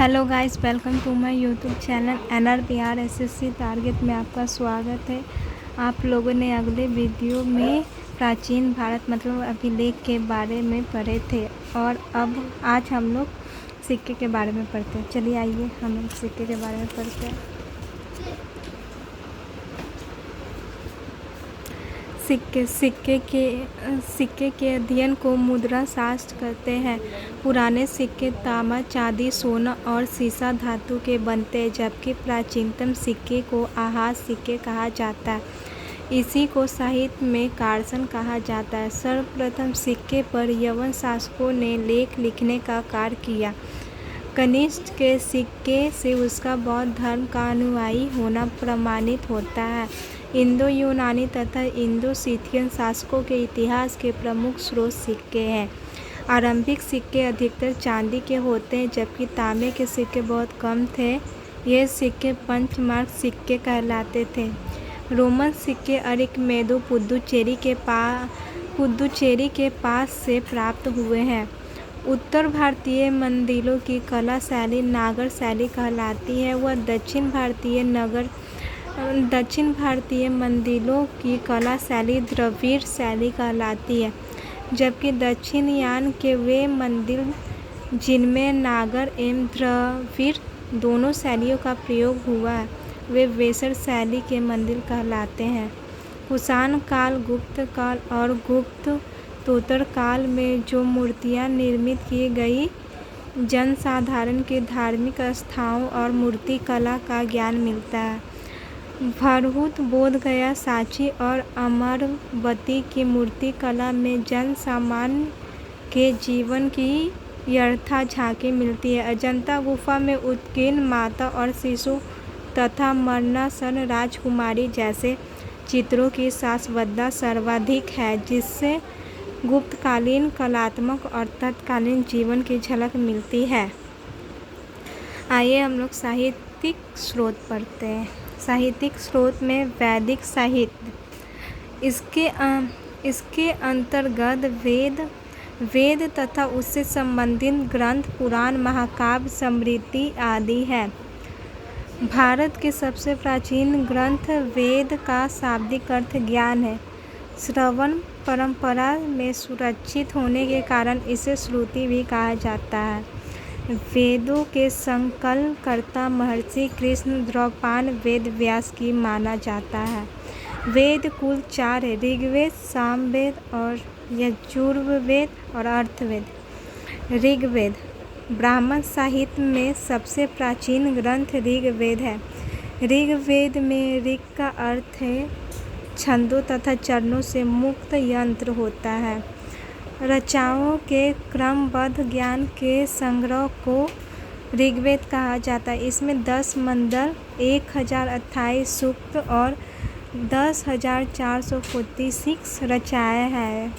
Hello guys, welcome to my YouTube channel NRBR SSC target में आपका स्वागत है। आप लोगों ने अगले वीडियो में प्राचीन भारत मतलब अभिलेख के बारे में पढ़े थे और अब आज हम लोग सिक्के के बारे में पढ़ते हैं। चलिए आइए हम लोग सिक्के के बारे में पढ़ते हैं। सिक्के के अध्ययन को मुद्रा शास्त्र कहते हैं। पुराने सिक्के तांबा, चांदी, सोना और सीसा धातु के बनते हैं, जबकि प्राचीनतम सिक्के को आहार सिक्के कहा जाता है। इसी को साहित्य में कारसन कहा जाता है। सर्वप्रथम सिक्के पर यवन शासकों ने लेख लिखने का कार्य किया। कनिष्क के सिक्के से उसका बौद्ध धर्म का अनुयायी होना प्रमाणित होता है। इंडो यूनानी तथा इंडो सीथियन शासकों के इतिहास के प्रमुख स्रोत सिक्के हैं। आरंभिक सिक्के अधिकतर चांदी के होते हैं, जबकि तांबे के सिक्के बहुत कम थे। ये सिक्के पंचमार्क सिक्के कहलाते थे। रोमन सिक्के अरिकमेदो पुदुचेरी के पास से प्राप्त हुए हैं। उत्तर भारतीय मंदिरों की कला शैली नागर शैली कहलाती है। वह दक्षिण भारतीय मंदिरों की कला शैली द्रविड़ शैली कहलाती है, जबकि दक्षिणयान के वे मंदिर जिनमें नागर एवं द्रविड़ दोनों शैलियों का प्रयोग हुआ है, वे वेसर शैली के मंदिर कहलाते हैं। कुषाण काल, गुप्त काल और गुप्तोत्तर काल में जो मूर्तियाँ निर्मित की गई, जनसाधारण के धार्मिक आस्थाओं और मूर्ति कला का ज्ञान मिलता है। भरहुत, बोधगया, सांची और अमरावती की मूर्ति कला में जन सामान्य के जीवन की यथा झांकी मिलती है। अजंता गुफा में उत्कीर्ण माता और शिशु तथा मरणासन राजकुमारी जैसे चित्रों की शासवदता सर्वाधिक है, जिससे गुप्तकालीन कलात्मक और तत्कालीन जीवन की झलक मिलती है। आइए हम लोग साहित्यिक स्रोत पढ़ते हैं। साहित्यिक स्रोत में वैदिक साहित्य, इसके अंतर्गत वेद तथा उससे संबंधित ग्रंथ, पुराण, महाकाव्य, स्मृति आदि है। भारत के सबसे प्राचीन ग्रंथ वेद का शाब्दिक अर्थ ज्ञान है। श्रवण परंपरा में सुरक्षित होने के कारण इसे श्रुति भी कहा जाता है। वेदों के संकलनकर्ता महर्षि कृष्ण द्वैपायन वेद व्यास की माना जाता है। वेद कुल 4 है: ऋग्वेद, सामवेद और यजुर्वेद और अथर्ववेद। ऋग्वेद ब्राह्मण साहित्य में सबसे प्राचीन ग्रंथ ऋग्वेद है। ऋग्वेद में ऋग का अर्थ है छंदों तथा चरणों से मुक्त यंत्र होता है। रचनाओं के क्रमबद्ध ज्ञान के संग्रह को ऋग्वेद कहा जाता है। इसमें 10 मंडल, 1028 सूक्त और 10,446 रचनाएं हैं।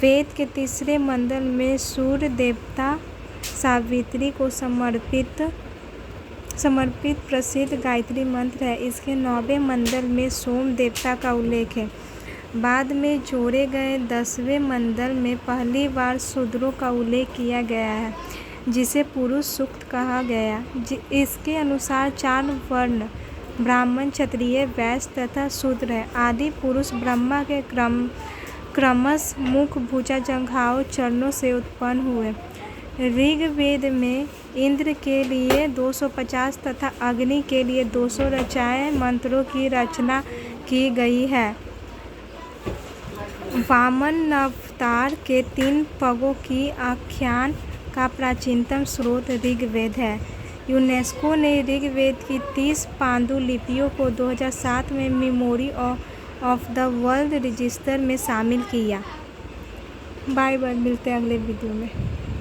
वेद के तीसरे मंडल में सूर्य देवता सावित्री को समर्पित प्रसिद्ध गायत्री मंत्र है। इसके 9वें मंडल में सोम देवता का उल्लेख है। बाद में जोड़े गए 10वें मंडल में पहली बार शूद्रों का उल्लेख किया गया है, जिसे पुरुष सूक्त कहा गया। इसके अनुसार 4 वर्ण ब्राह्मण, क्षत्रिय, वैश्य तथा शूद्र है। आदि पुरुष ब्रह्मा के क्रमशः मुख, भुजा, जंघाओं, चरणों से उत्पन्न हुए। ऋग्वेद में इंद्र के लिए 250 तथा अग्नि के लिए 200 रचनाएं मंत्रों की रचना की गई है। वामन अवतार के 3 पगों की आख्यान का प्राचीनतम स्रोत ऋग्वेद है। यूनेस्को ने ऋग्वेद की 30 पांडुलिपियों को 2007 में memory of the world register में शामिल किया। बाय बाय, मिलते हैं अगले वीडियो में।